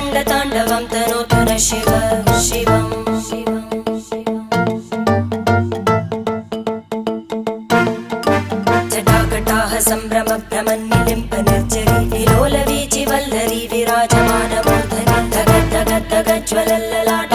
रङ्गताण्डवं तनोतु न शिव शिवम् जटाकटाः सम्भ्रमभ्रमन्निलिम्प निर्जरी विलोलवीचि वल्लरी विराजमानमूर्धनि धगद्धगद्धगज्ज्वलल्ललाट